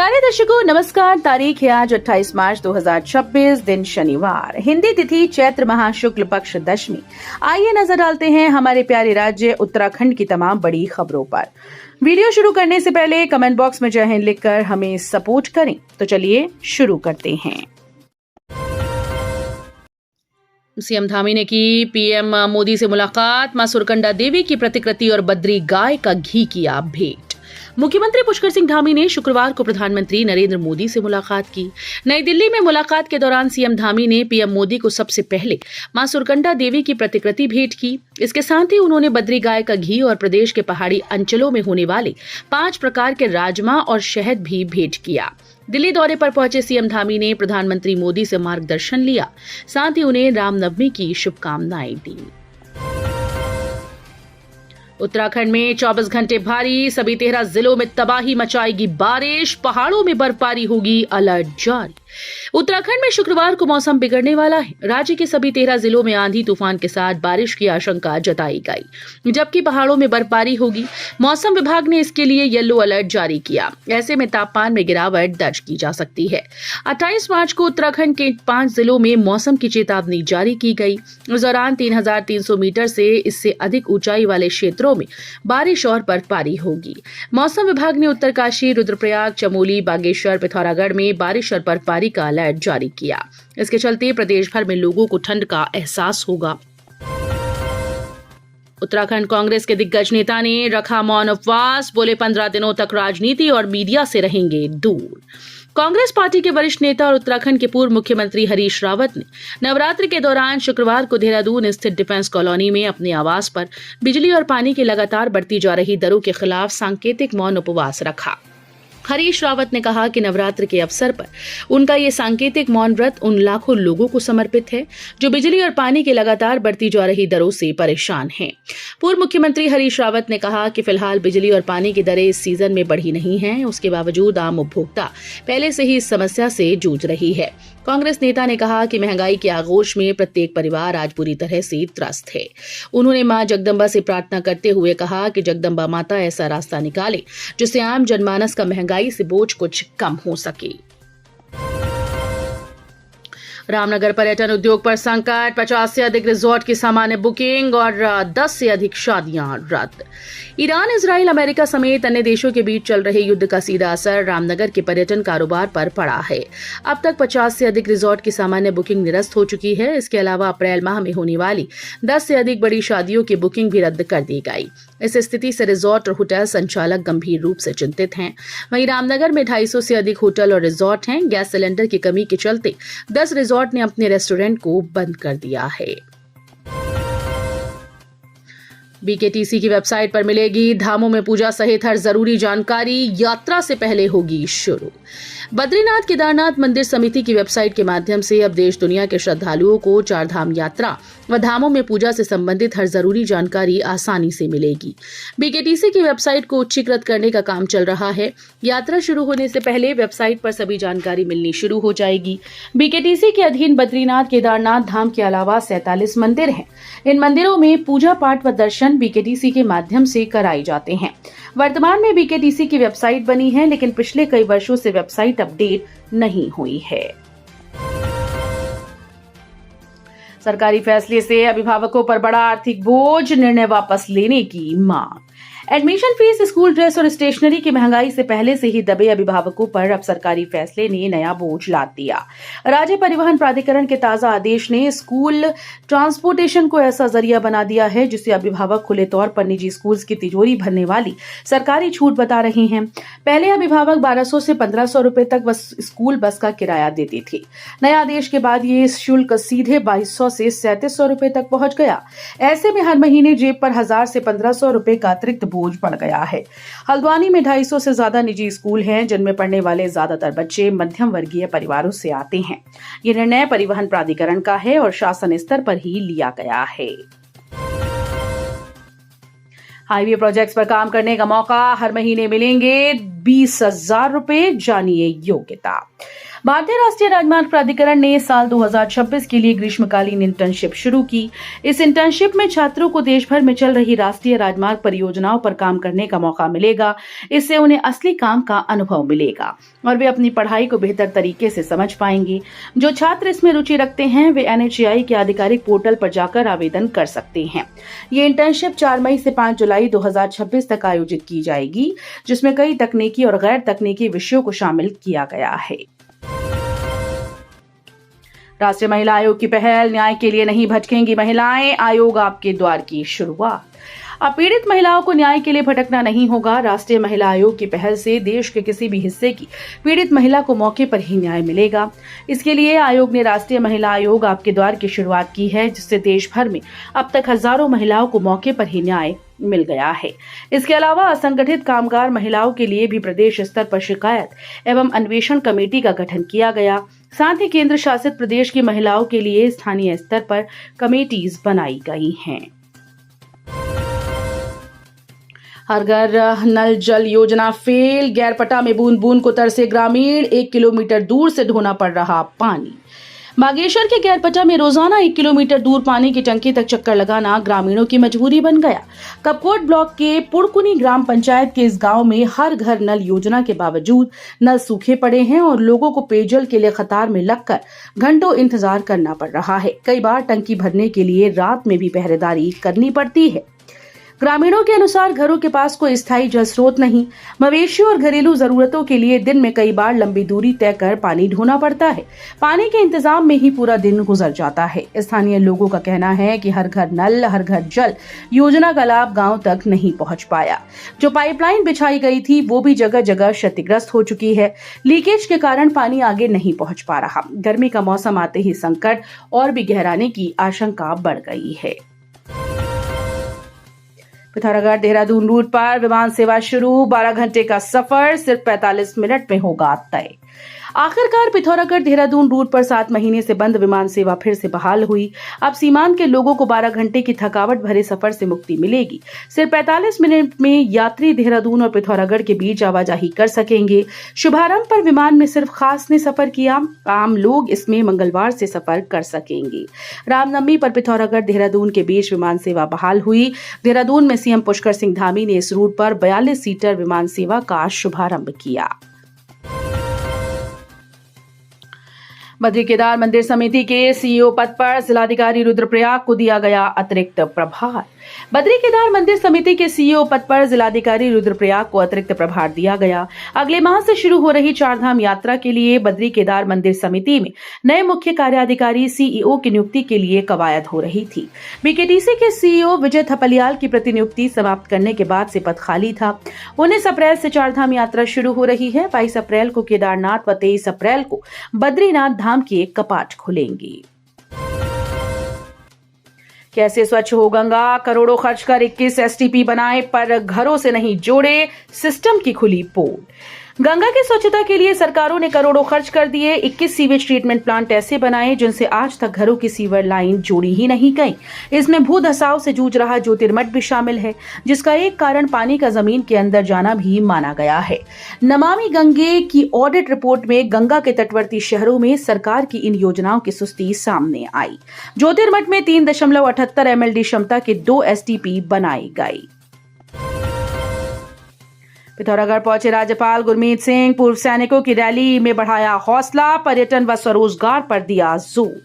प्यारे दर्शकों नमस्कार। तारीख है आज 28 मार्च 2026, दिन शनिवार, हिंदी तिथि चैत्र माह शुक्ल पक्ष दशमी। आइए नजर डालते हैं हमारे प्यारे राज्य उत्तराखंड की तमाम बड़ी खबरों पर। वीडियो शुरू करने से पहले कमेंट बॉक्स में जय हिंद लिखकर हमें सपोर्ट करें। तो चलिए शुरू करते हैं। सीएम धामी ने की पीएम मोदी से मुलाकात, मां सुरकंडा देवी की प्रतिकृति और बद्री गाय का घी किया भेंट। मुख्यमंत्री पुष्कर सिंह धामी ने शुक्रवार को प्रधानमंत्री नरेंद्र मोदी से मुलाकात की। नई दिल्ली में मुलाकात के दौरान सीएम धामी ने पीएम मोदी को सबसे पहले मां सुरकंडा देवी की प्रतिकृति भेंट की। इसके साथ ही उन्होंने बद्री गाय का घी और प्रदेश के पहाड़ी अंचलों में होने वाले 5 प्रकार के राजमा और शहद भी भेंट किया। दिल्ली दौरे पर पहुंचे सीएम धामी ने प्रधानमंत्री मोदी से मार्गदर्शन लिया, साथ ही उन्हें रामनवमी की शुभकामनाएं दी। उत्तराखंड में 24 घंटे भारी, सभी 13 जिलों में तबाही मचाएगी बारिश, पहाड़ों में बर्फबारी होगी, अलर्ट जारी। उत्तराखंड में शुक्रवार को मौसम बिगड़ने वाला है। राज्य के सभी 13 जिलों में आंधी तूफान के साथ बारिश की आशंका जताई गई, जबकि पहाड़ों में बर्फबारी होगी। मौसम विभाग ने इसके लिए येलो अलर्ट जारी किया। ऐसे में तापमान में गिरावट दर्ज की जा सकती है। 28 मार्च को उत्तराखंड के 5 जिलों में मौसम की चेतावनी जारी की गई। इस दौरान 3300 मीटर से इससे अधिक ऊंचाई वाले क्षेत्रों में बारिश और बर्फबारी होगी। मौसम विभाग ने उत्तरकाशी, रुद्रप्रयाग, चमोली, बागेश्वर, पिथौरागढ़ में बारिश और बर्फबारी का अलर्ट जारी किया। इसके चलते प्रदेश भर में लोगों को ठंड का एहसास होगा। उत्तराखंड कांग्रेस के दिग्गज नेता ने रखा मौन उपवास, बोले 15 दिनों तक राजनीति और मीडिया से रहेंगे दूर। कांग्रेस पार्टी के वरिष्ठ नेता और उत्तराखंड के पूर्व मुख्यमंत्री हरीश रावत ने नवरात्रि के दौरान शुक्रवार को देहरादून स्थित डिफेंस कॉलोनी में अपने आवास पर बिजली और पानी की लगातार बढ़ती जा रही दरों के खिलाफ सांकेतिक मौन उपवास रखा। हरीश रावत ने कहा कि नवरात्र के अवसर पर उनका ये सांकेतिक मौन व्रत उन लाखों लोगों को समर्पित है जो बिजली और पानी की लगातार बढ़ती जा रही दरों से परेशान हैं। पूर्व मुख्यमंत्री हरीश रावत ने कहा कि फिलहाल बिजली और पानी की दरें इस सीजन में बढ़ी नहीं हैं, उसके बावजूद आम उपभोक्ता पहले से ही इस समस्या से जूझ रही है। कांग्रेस नेता ने कहा कि महंगाई के आगोश में प्रत्येक परिवार आज बुरी तरह से त्रस्त है। उन्होंने मां जगदम्बा से प्रार्थना करते हुए कहा कि जगदम्बा माता ऐसा रास्ता निकाले जिससे आम जनमानस का महंगाई से बोझ कुछ कम हो सके। रामनगर पर्यटन उद्योग पर संकट, 50 से अधिक रिजॉर्ट की सामान्य बुकिंग और 10 से अधिक शादियां रद्द। ईरान, इजराइल, अमेरिका समेत अन्य देशों के बीच चल रहे युद्ध का सीधा असर रामनगर के पर्यटन कारोबार पर पड़ा है। अब तक 50 से अधिक रिजॉर्ट की सामान्य बुकिंग निरस्त हो चुकी है। इसके अलावा अप्रैल माह में होने वाली 10 से अधिक बड़ी शादियों की बुकिंग भी रद्द कर दी गई। इस स्थिति से रिजॉर्ट और होटल संचालक गंभीर रूप से चिंतित हैं। वहीं रामनगर में 250 से अधिक होटल और रिजॉर्ट हैं। गैस सिलेंडर की कमी के चलते 10 रिजॉर्ट ने अपने रेस्टोरेंट को बंद कर दिया है। बीकेटीसी की वेबसाइट पर मिलेगी धामों में पूजा सहित हर जरूरी जानकारी, यात्रा से पहले होगी शुरू। बद्रीनाथ केदारनाथ मंदिर समिति की वेबसाइट के माध्यम से अब देश दुनिया के श्रद्धालुओं को 4 धाम यात्रा व धामों में पूजा से संबंधित हर जरूरी जानकारी आसानी से मिलेगी। बीकेटीसी की वेबसाइट को उच्चीकृत करने का काम चल रहा है। यात्रा शुरू होने से पहले वेबसाइट पर सभी जानकारी मिलनी शुरू हो जाएगी। बीकेटीसी के अधीन बद्रीनाथ केदारनाथ धाम के अलावा 47 मंदिर हैं। इन मंदिरों में पूजा पाठ व दर्शन बीकेटीसी के माध्यम से कराए जाते हैं। वर्तमान में बीकेटीसी की वेबसाइट बनी है, लेकिन पिछले कई वर्षों से वेबसाइट अपडेट नहीं हुई है। सरकारी फैसले से अभिभावकों पर बड़ा आर्थिक बोझ, निर्णय वापस लेने की मांग। एडमिशन फीस, स्कूल ड्रेस और स्टेशनरी की महंगाई से पहले से ही दबे अभिभावकों पर अब सरकारी फैसले ने नया बोझ लाद दिया। राज्य परिवहन प्राधिकरण के ताजा आदेश ने स्कूल ट्रांसपोर्टेशन को ऐसा जरिया बना दिया है जिसे अभिभावक खुले तौर पर निजी स्कूल्स की तिजोरी भरने वाली सरकारी छूट बता रहे हैं। पहले अभिभावक 1200 से 1500 रुपए तक बस स्कूल बस का किराया देते थे। नए आदेश के बाद ये शुल्क सीधे 2200 से 3700 रुपए तक पहुंच गया। ऐसे में हर महीने जेब पर 1000 से 1500 रुपए का अतिरिक्त बोझ बढ़ गया है। हल्द्वानी में 250 से ज्यादा निजी स्कूल हैं, जिनमें पढ़ने वाले ज्यादातर बच्चे मध्यम वर्गीय परिवारों से आते हैं। ये निर्णय परिवहन प्राधिकरण का है और शासन स्तर पर ही लिया गया है। हाईवे प्रोजेक्ट्स पर काम करने का मौका, हर महीने मिलेंगे 20,000 रुपए, जानिए योग्यता। भारतीय राष्ट्रीय राजमार्ग प्राधिकरण ने साल 2026 के लिए ग्रीष्मकालीन इंटर्नशिप शुरू की। इस इंटर्नशिप में छात्रों को देश भर में चल रही राष्ट्रीय राजमार्ग परियोजनाओं पर काम करने का मौका मिलेगा। इससे उन्हें असली काम का अनुभव मिलेगा और वे अपनी पढ़ाई को बेहतर तरीके से समझ पाएंगे। जो छात्र इसमें रुचि रखते हैं वे NHAI के आधिकारिक पोर्टल पर जाकर आवेदन कर सकते हैं। ये इंटर्नशिप 4 मई से 5 जुलाई 2026 तक आयोजित की जाएगी, जिसमें कई तकनीकी और गैर तकनीकी विषयों को शामिल किया गया है। राष्ट्रीय महिला आयोग की पहल, न्याय के लिए नहीं भटकेंगी महिलाएं, आयोग आपके द्वार की शुरुआत। अब पीड़ित महिलाओं को न्याय के लिए भटकना नहीं होगा। राष्ट्रीय महिला आयोग की पहल से देश के किसी भी हिस्से की पीड़ित महिला को मौके पर ही न्याय मिलेगा। इसके लिए आयोग ने राष्ट्रीय महिला आयोग आपके द्वार की शुरुआत की है, जिससे देश भर में अब तक हजारों महिलाओं को मौके पर ही न्याय मिल गया है। इसके अलावा असंगठित कामगार महिलाओं के लिए भी प्रदेश स्तर पर शिकायत एवं अन्वेषण कमेटी का गठन किया गया। साथ ही केंद्र शासित प्रदेश की महिलाओं के लिए स्थानीय स्तर पर कमेटीज बनाई गई हैं। हर घर नल जल योजना फेल, गैरपटा में बूंद बूंद को तरसे ग्रामीण, 1 किलोमीटर दूर से ढोना पड़ रहा पानी। बागेश्वर के गैरपटा में रोजाना 1 किलोमीटर दूर पानी की टंकी तक चक्कर लगाना ग्रामीणों की मजबूरी बन गया। कपकोट ब्लॉक के पुड़कुनी ग्राम पंचायत के इस गांव में हर घर नल योजना के बावजूद नल सूखे पड़े हैं और लोगों को पेयजल के लिए कतार में लगकर घंटों इंतजार करना पड़ रहा है। कई बार टंकी भरने के लिए रात में भी पहरेदारी करनी पड़ती है। ग्रामीणों के अनुसार घरों के पास कोई स्थायी जल स्रोत नहीं। मवेशियों और घरेलू जरूरतों के लिए दिन में कई बार लंबी दूरी तय कर पानी ढोना पड़ता है। पानी के इंतजाम में ही पूरा दिन गुजर जाता है। स्थानीय लोगों का कहना है कि हर घर नल हर घर जल योजना का लाभ गांव तक नहीं पहुंच पाया। जो पाइपलाइन बिछाई गई थी वो भी जगह जगह क्षतिग्रस्त हो चुकी है। लीकेज के कारण पानी आगे नहीं पहुंच पा रहा। गर्मी का मौसम आते ही संकट और भी गहराने की आशंका बढ़ गई है। पिथौरागढ़ देहरादून रूट पर विमान सेवा शुरू, 12 घंटे का सफर सिर्फ 45 मिनट में होगा तय। आखिरकार पिथौरागढ़ देहरादून रूट पर 7 महीने से बंद विमान सेवा फिर से बहाल हुई। अब सीमांत के लोगों को 12 घंटे की थकावट भरे सफर से मुक्ति मिलेगी। सिर्फ 45 मिनट में यात्री देहरादून और पिथौरागढ़ के बीच आवाजाही कर सकेंगे। शुभारंभ पर विमान में सिर्फ खास ने सफर किया। आम लोग इसमें मंगलवार से सफर कर सकेंगे। रामनवमी पर पिथौरागढ़ देहरादून के बीच विमान सेवा बहाल हुई। देहरादून में सीएम पुष्कर सिंह धामी ने इस रूट पर 42 सीटर विमान सेवा का शुभारंभ किया। बद्री केदार मंदिर समिति के CEO पद पर जिलाधिकारी रुद्रप्रयाग को दिया गया अतिरिक्त प्रभार। बद्री केदार मंदिर समिति के CEO पद पर जिलाधिकारी रुद्रप्रयाग को अतिरिक्त प्रभार दिया गया। अगले माह से शुरू हो रही चारधाम यात्रा के लिए बद्री केदार मंदिर समिति में नए मुख्य कार्याधिकारी CEO की नियुक्ति के लिए कवायद हो रही थी। BKTC के CEO विजय थपलियाल की प्रतिनियुक्ति समाप्त करने के बाद से पद खाली था। 19 अप्रैल से चारधाम यात्रा शुरू हो रही है। 22 अप्रैल को केदारनाथ व 23 अप्रैल को बद्रीनाथ धाम के कपाट खुलेंगे। कैसे स्वच्छ हो गंगा, करोड़ों खर्च कर 21 STP बनाए पर घरों से नहीं जोड़े, सिस्टम की खुली पोल। गंगा की स्वच्छता के लिए सरकारों ने करोड़ों खर्च कर दिए। 21 सीवेज ट्रीटमेंट प्लांट ऐसे बनाए जिनसे आज तक घरों की सीवर लाइन जोड़ी ही नहीं गई। इसमें भू धसाव से जूझ रहा ज्योतिर्मठ भी शामिल है, जिसका एक कारण पानी का जमीन के अंदर जाना भी माना गया है। नमामि गंगे की ऑडिट रिपोर्ट में गंगा के तटवर्ती शहरों में सरकार की इन योजनाओं की सुस्ती सामने आई। ज्योतिर्मठ में 3.78 MLD क्षमता के 2 STP बनाई गई। पिथौरागढ़ पहुंचे राज्यपाल गुरमीत सिंह, पूर्व सैनिकों की रैली में बढ़ाया हौसला, पर्यटन व स्वरोजगार पर दिया जोर।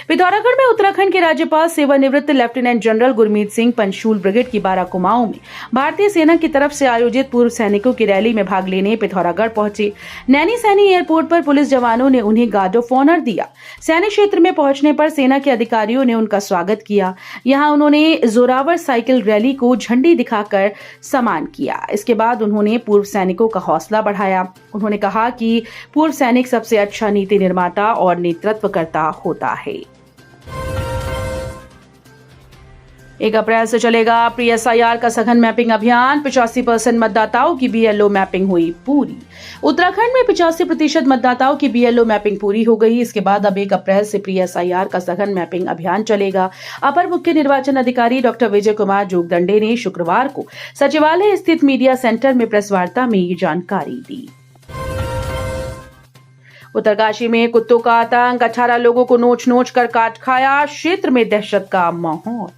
पिथौरागढ़ में उत्तराखंड के राज्यपाल सेवानिवृत्त lieutenant general Gurmeet Singh Panchshul brigade की 12 कुमाऊं में भारतीय सेना की तरफ से आयोजित पूर्व सैनिकों की रैली में भाग लेने पिथौरागढ़ पहुंचे। नैनी सैनी एयरपोर्ट पर पुलिस जवानों ने उन्हें गार्ड ऑफ ऑनर दिया। सैन्य क्षेत्र में पहुंचने पर सेना के अधिकारियों ने उनका स्वागत किया। यहां उन्होंने जोरावर साइकिल रैली को झंडी दिखाकर सम्मान किया। इसके बाद उन्होंने पूर्व सैनिकों का हौसला बढ़ाया। उन्होंने कहा कि पूर्व सैनिक सबसे अच्छा नीति निर्माता और नेतृत्वकर्ता होता है। 1 अप्रैल से चलेगा PSIR का सघन मैपिंग अभियान। 85% मतदाताओं की BLO मैपिंग हुई पूरी। उत्तराखंड में 85% मतदाताओं की BLO मैपिंग पूरी हो गई। इसके बाद अब 1 अप्रैल से PSIR का सघन मैपिंग अभियान चलेगा। अपर मुख्य निर्वाचन अधिकारी डॉक्टर विजय कुमार जोगदंडे ने शुक्रवार को सचिवालय स्थित मीडिया सेंटर में प्रेस वार्ता में ये जानकारी दी। उत्तरकाशी में कुत्तों का आतंक, 18 लोगों को नोच नोच कर काट खाया, क्षेत्र में दहशत का माहौल।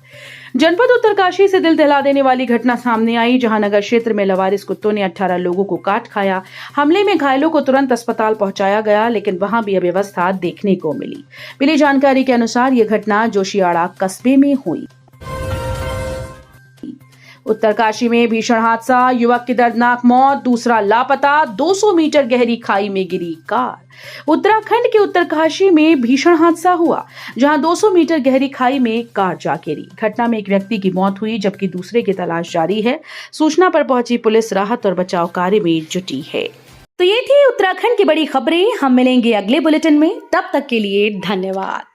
जनपद उत्तरकाशी से दिल दहला देने वाली घटना सामने आई, जहां नगर क्षेत्र में लवारिस कुत्तों ने 18 लोगों को काट खाया। हमले में घायलों को तुरंत अस्पताल पहुंचाया गया, लेकिन वहां भी अव्यवस्था देखने को मिली। मिली जानकारी के अनुसार यह घटना जोशियाड़ा कस्बे में हुई। उत्तरकाशी में भीषण हादसा, युवक की दर्दनाक मौत, दूसरा लापता, 200 मीटर गहरी खाई में गिरी कार। उत्तराखंड के उत्तरकाशी में भीषण हादसा हुआ, जहां 200 मीटर गहरी खाई में कार जा गिरी। घटना में एक व्यक्ति की मौत हुई, जबकि दूसरे की तलाश जारी है। सूचना पर पहुंची पुलिस राहत और बचाव कार्य में जुटी है। तो ये थी उत्तराखंड की बड़ी खबरें। हम मिलेंगे अगले बुलेटिन में, तब तक के लिए धन्यवाद।